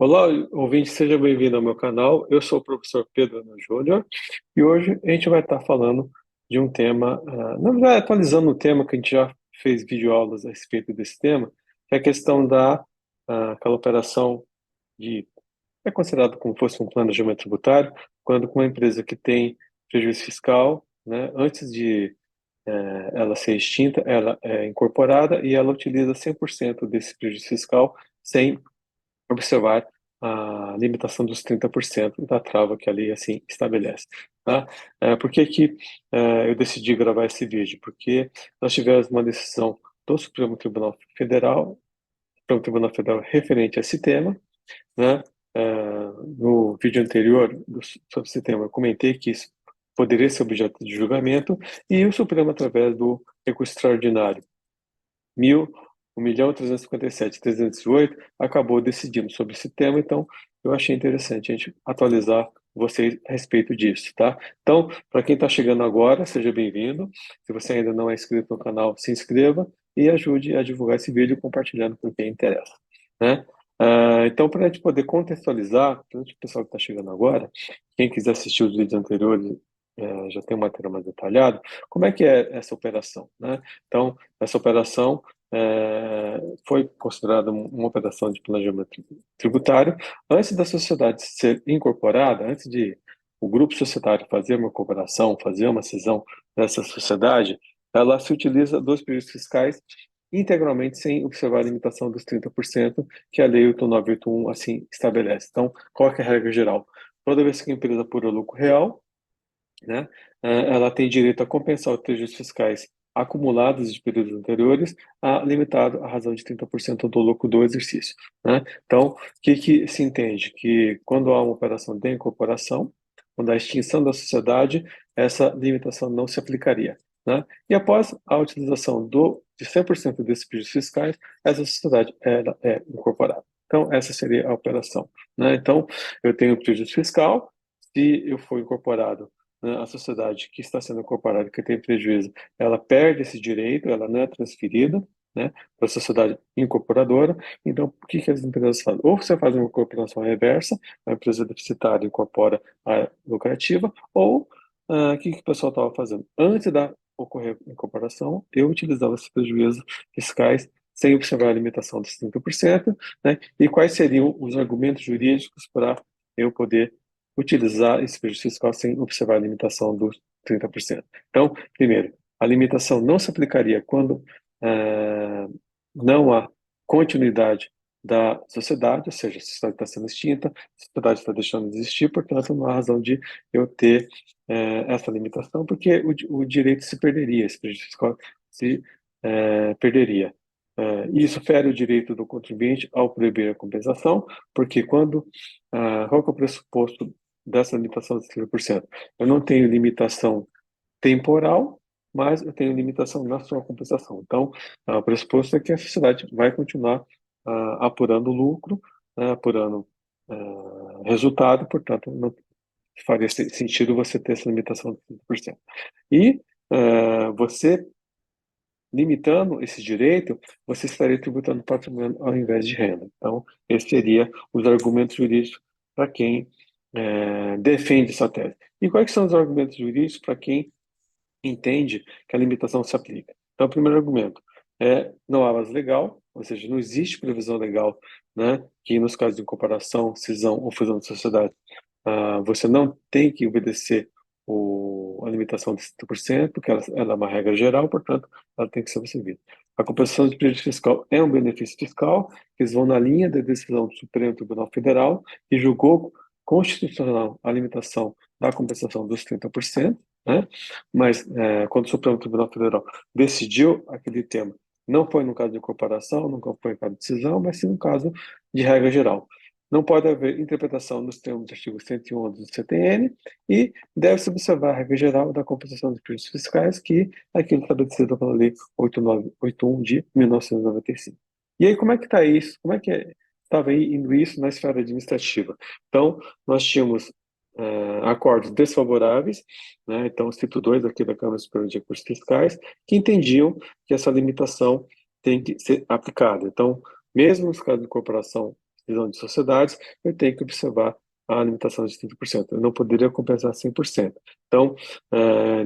Olá, ouvinte, seja bem-vindo ao meu canal. Eu sou o professor Pedro Ana Júnior e hoje a gente vai estar falando de um tema, na verdade, atualizando um tema que a gente já fez videoaulas a respeito desse tema, que é a questão aquela operação de, é considerado como fosse um planejamento tributário, quando com uma empresa que tem prejuízo fiscal, né, antes de ela ser extinta, ela é incorporada e ela utiliza 100% desse prejuízo fiscal sem observar a limitação dos 30% da trava que a lei assim estabelece. Tá? Por que que eu decidi gravar esse vídeo? Porque nós tivemos uma decisão do Supremo Tribunal Federal referente a esse tema, né? No vídeo anterior sobre esse tema, eu comentei que isso poderia ser objeto de julgamento e o Supremo, através do recurso extraordinário mil, 1.357.308 acabou decidindo sobre esse tema, então eu achei interessante a gente atualizar vocês a respeito disso, tá? Então, para quem está chegando agora, seja bem-vindo. Se você ainda não é inscrito no canal, se inscreva e ajude a divulgar esse vídeo compartilhando com quem interessa, né? Então, para a gente poder contextualizar, para o pessoal que está chegando agora, quem quiser assistir os vídeos anteriores, já tem um material mais detalhado, como é que é essa operação, né? Então, essa operação foi considerada uma operação de planejamento tributário antes da sociedade ser incorporada, antes de o grupo societário fazer uma incorporação, fazer uma cisão dessa sociedade, ela se utiliza dos prejuízos fiscais integralmente sem observar a limitação dos 30% que a Lei 8981 assim estabelece. Então, qual é a regra geral? Toda vez que a empresa apura lucro real, né? Ela tem direito a compensar os prejuízos fiscais acumulados de períodos anteriores, limitado à razão de 30% do lucro do exercício, né? Então, o que se entende? Que quando há uma operação de incorporação, quando há extinção da sociedade, essa limitação não se aplicaria, né? E após a utilização de 100% desses prejuízos fiscais, essa sociedade ela é incorporada. Então, essa seria a operação, né? Então, eu tenho prejuízo fiscal, se eu for incorporado, né, a sociedade que está sendo incorporada, que tem prejuízo, ela perde esse direito, ela não é transferida, né, para a sociedade incorporadora. Então, o que que as empresas fazem? Ou você faz uma incorporação reversa, a empresa deficitária incorpora a lucrativa, ou o que que o pessoal estava fazendo? Antes da ocorrer a incorporação, eu utilizava esses prejuízos fiscais sem observar a limitação dos 30%, né? E quais seriam os argumentos jurídicos para eu poder utilizar esse prejuízo fiscal sem observar a limitação dos 30%. Então, primeiro, a limitação não se aplicaria quando não há continuidade da sociedade, ou seja, a sociedade está sendo extinta, a sociedade está deixando de existir, portanto, não há razão de eu ter essa limitação, porque o direito se perderia, esse prejuízo fiscal se perderia. Isso fere o direito do contribuinte ao proibir a compensação, porque qual que é o pressuposto dessa limitação de 30%? Eu não tenho limitação temporal, mas eu tenho limitação na sua compensação. Então, o pressuposto é que a sociedade vai continuar apurando lucro, apurando resultado, portanto, não faria sentido você ter essa limitação de 30%. E você, limitando esse direito, você estaria tributando patrimônio ao invés de renda. Então, esses seriam os argumentos jurídicos para quem defende essa tese. E quais são os argumentos jurídicos para quem entende que a limitação se aplica? Então, o primeiro argumento é não há base legal, ou seja, não existe previsão legal, né, que nos casos de incorporação, cisão ou fusão de sociedade, você não tem que obedecer a limitação de 30%, porque ela é uma regra geral, portanto, ela tem que ser observada. A compensação de prejuízo fiscal é um benefício fiscal, que eles vão na linha da decisão do Supremo Tribunal Federal, que julgou constitucional a limitação da compensação dos 30%, né? Mas quando o Supremo Tribunal Federal decidiu aquele tema, não foi no caso de incorporação, não foi no caso de decisão, mas sim no caso de regra geral. Não pode haver interpretação nos termos do artigo 111 do CTN e deve-se observar a regra geral da compensação dos prejuízos fiscais, que é aquilo estabelecido pela Lei 8981 de 1995. E aí, como é que está isso? Como é que estava indo isso na esfera administrativa? Então, nós tínhamos acordos desfavoráveis, né? Então, o Instituto 2 aqui da Câmara Superior de Recursos Fiscais, que entendiam que essa limitação tem que ser aplicada. Então, mesmo nos casos de incorporação divisão de sociedades, eu tenho que observar a limitação de 30%. Eu não poderia compensar 100%. Então,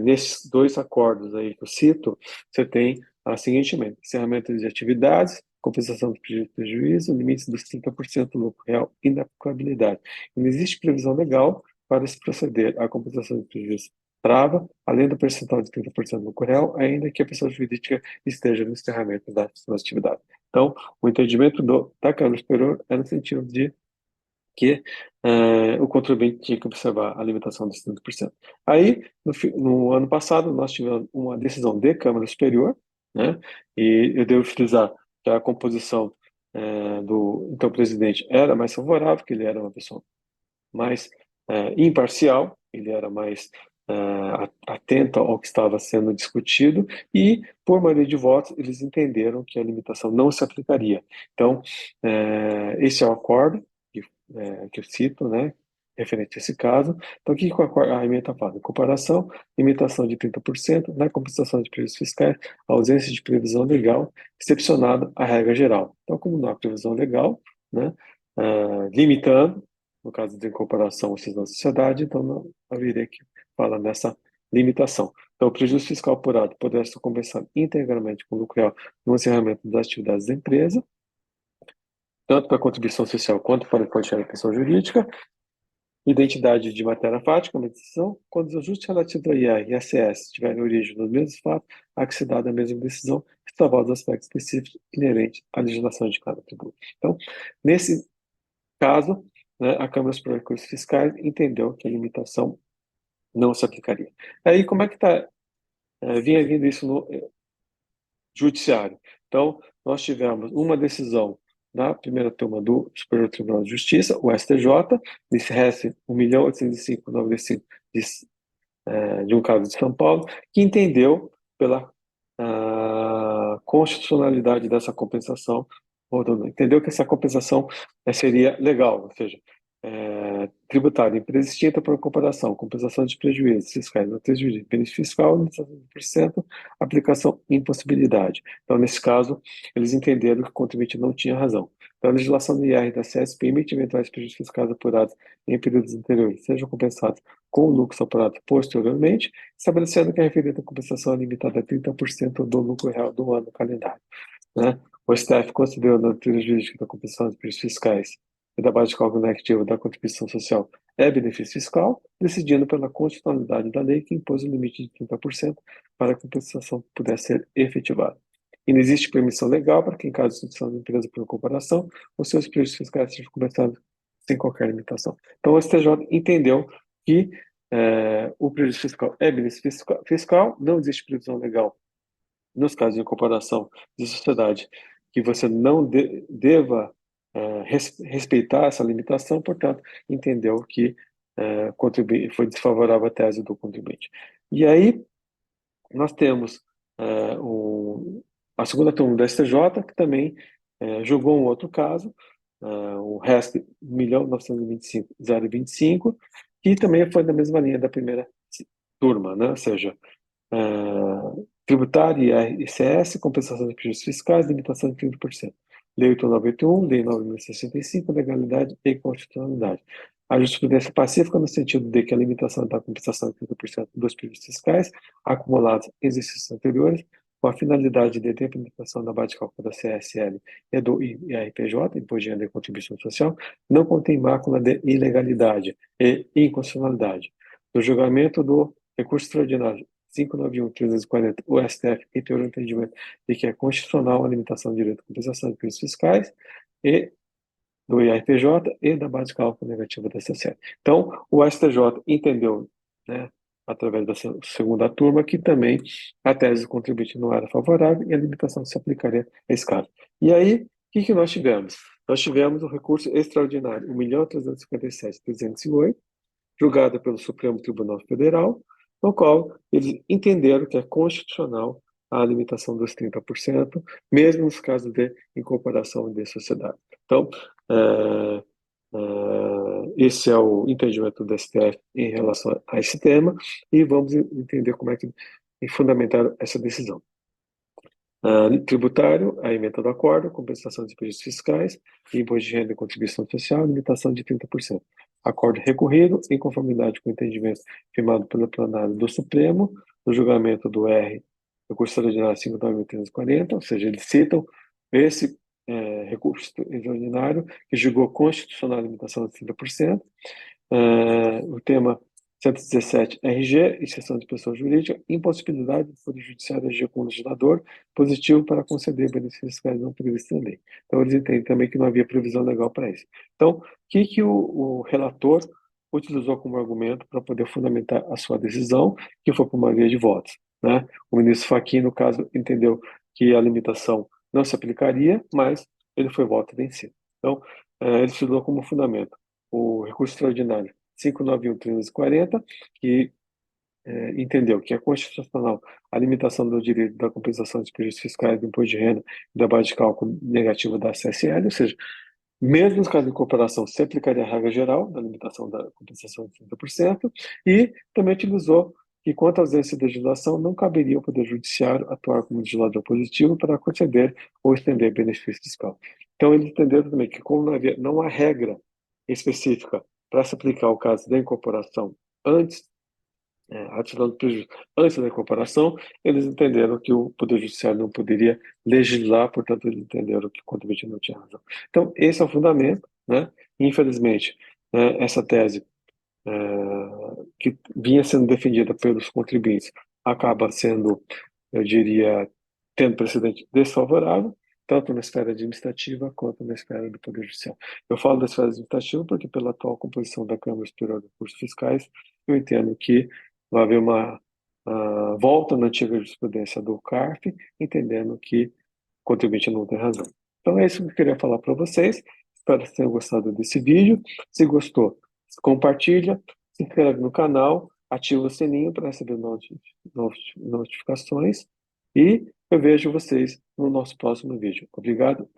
nesses dois acordos aí que eu cito, você tem a seguinte emenda: encerramento de atividades, compensação do prejuízo, limites dos 30% do lucro real e inaplicabilidade. Não existe previsão legal para se proceder à compensação do prejuízo. Trava, além do percentual de 30% do lucro real, ainda que a pessoa jurídica esteja no encerramento da sua atividade. Então, o entendimento da Câmara Superior é no sentido de que o contribuinte tinha que observar a limitação dos 30%. Aí, no ano passado, nós tivemos uma decisão de Câmara Superior, né, e eu devo frisar que a composição do então presidente era mais favorável, que ele era uma pessoa mais imparcial, ele era mais atento ao que estava sendo discutido e, por maioria de votos, eles entenderam que a limitação não se aplicaria. Então, esse é o acordo que eu cito, né, referente a esse caso. Então, o que a emenda está falando? Comparação, limitação de 30% na compensação de prejuízos fiscais, ausência de previsão legal, excepcionado a regra geral. Então, como não há previsão legal, né, limitando, no caso de incorporação ou cisão da sociedade, então não haveria que falar nessa limitação. Então, o prejuízo fiscal apurado poderá ser compensado integralmente com lucro real no encerramento das atividades da empresa, tanto para a contribuição social quanto para a quantia da pessoa jurídica, identidade de matéria fática, uma decisão, quando os ajustes relativos ao IR e ICS tiverem origem nos mesmos fatos, há que se dar a mesma decisão, ressalvados os aspectos específicos inerentes à legislação de cada tributo. Então, nesse caso, né, a Câmara Superior de Recursos Fiscais entendeu que a limitação não se aplicaria. Aí, como é que está vinha vindo isso no judiciário? Então, nós tivemos uma decisão na primeira turma do Superior Tribunal de Justiça, o STJ, nesse RES 1.805.95 de um caso de São Paulo, que entendeu pela constitucionalidade dessa compensação, ou entendeu que essa compensação seria legal, ou seja, tributária, empresa extinta por comparação, compensação de prejuízos fiscais, não ter jurídico, benefício fiscal, 100%, aplicação impossibilidade. Então, nesse caso, eles entenderam que o contribuinte não tinha razão. Então, a legislação do IR da CS permite eventuais prejuízos fiscais apurados em períodos anteriores sejam compensados com lucros apurados posteriormente, estabelecendo que a referida compensação é limitada a 30% do lucro real do ano calendário, né? O STF considerou a natureza jurídica da compensação de prejuízos fiscais e da base de cálculo negativa da contribuição social é benefício fiscal, decidindo pela constitucionalidade da lei que impôs o limite de 30% para que a compensação pudesse ser efetivada. E não existe permissão legal para que, em caso de instituição de empresa por comparação, os seus prejuízos fiscais sejam compensados sem qualquer limitação. Então, o STJ entendeu que o prejuízo fiscal é benefício fiscal, não existe previsão legal nos casos de comparação de sociedade que você não deva respeitar essa limitação, portanto, entendeu que foi desfavorável a tese do contribuinte. E aí, nós temos a segunda turma do STJ, que também julgou um outro caso, o RESP 1.925.025, que também foi da mesma linha da primeira turma, né? Ou seja, tributário, IR, ICS, compensação de prejuízos fiscais, limitação de 30%. Lei 8.981, Lei 9.065, legalidade e constitucionalidade. A jurisprudência pacífica no sentido de que a limitação da compensação de 30% dos prejuízos fiscais acumulados em exercícios anteriores, com a finalidade de implementação da base de cálculo da CSL e do IRPJ, Imposto de Renda e Contribuição Social, não contém mácula de ilegalidade e inconstitucionalidade. No julgamento do recurso extraordinário 591.340, o STF reiterou o entendimento de que é constitucional a limitação do direito à compensação de prejuízos fiscais e do IRPJ e da base de cálculo negativa da CCL. Então, o STJ entendeu, né, através da segunda turma, que também a tese do contribuinte não era favorável e a limitação se aplicaria a esse caso. E aí, o que nós tivemos? Nós tivemos o recurso extraordinário 1.357.308, julgado pelo Supremo Tribunal Federal, no qual eles entenderam que é constitucional a limitação dos 30%, mesmo nos casos de incorporação de sociedade. Então, esse é o entendimento do STF em relação a esse tema, e vamos entender como é que fundamentaram essa decisão. Tributário, a emenda do acordo, compensação de despesas fiscais, imposto de renda e contribuição social, limitação de 30%. Acordo recorrido, em conformidade com o entendimento firmado pelo plenário do Supremo, no julgamento do recurso extraordinário 5.940, ou seja, eles citam esse recurso extraordinário que julgou constitucional a limitação de 30%. O tema 117, RG, exceção de pessoa jurídica, impossibilidade do Poder Judiciário agir como legislador, positivo para conceder benefícios fiscais não previstos na lei. Então, eles entendem também que não havia previsão legal para isso. Então, o que o relator utilizou como argumento para poder fundamentar a sua decisão, que foi por maioria de votos, né? O ministro Fachin, no caso, entendeu que a limitação não se aplicaria, mas ele foi voto vencido. Então, ele utilizou como fundamento o recurso extraordinário 591.340, que entendeu que é constitucional a limitação do direito da compensação de despesas fiscais do imposto de renda e da base de cálculo negativa da CSL, ou seja, mesmo no caso de incorporação, se aplicaria a regra geral da limitação da compensação de 30%, e também utilizou que, quanto à ausência de legislação, não caberia ao Poder Judiciário atuar como legislador positivo para conceder ou estender benefício fiscal. Então, eles entenderam também que, como não há regra específica para se aplicar o caso da incorporação antes, a título do prejuízo, antes da incorporação, eles entenderam que o Poder Judiciário não poderia legislar, portanto, eles entenderam que o contribuinte não tinha razão. Então, esse é o fundamento, né? Infelizmente, essa tese que vinha sendo defendida pelos contribuintes acaba sendo, eu diria, tendo precedente desfavorável, tanto na esfera administrativa quanto na esfera do Poder Judiciário. Eu falo da esfera administrativa porque, pela atual composição da Câmara Superior de Recursos Fiscais, eu entendo que vai haver uma volta na antiga jurisprudência do CARF, entendendo que o contribuinte não tem razão. Então, é isso que eu queria falar para vocês. Espero que tenham gostado desse vídeo. Se gostou, compartilha, se inscreve no canal, ativa o sininho para receber notificações e eu vejo vocês no nosso próximo vídeo. Obrigado.